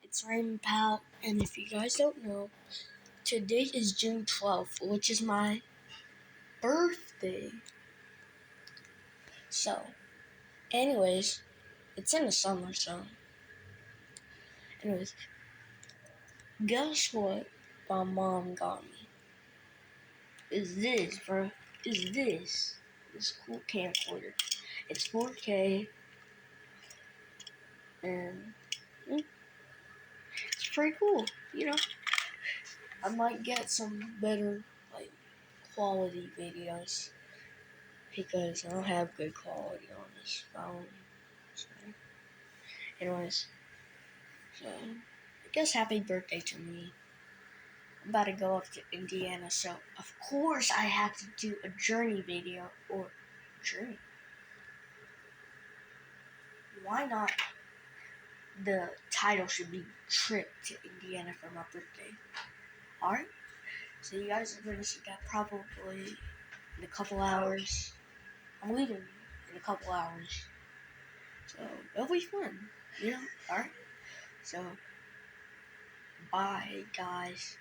It's Raymond Powell, and if you guys don't know, today is June 12th, which is my birthday. So, anyways, it's in the summer, so. Anyways, guess what my mom got me? Is this, bro? Is this cool camcorder? It's 4K, and it's pretty cool, I might get some better, quality videos, because I don't have good quality on this phone. So, anyways, I guess happy birthday to me. I'm about to go up to Indiana, so of course I have to do a journey video, or journey. Why not? The title should be Trip to Indiana for my birthday. Alright? So you guys are going to see that probably in a couple hours. I'm leaving in a couple hours. So it'll be fun, Alright? So, bye, guys.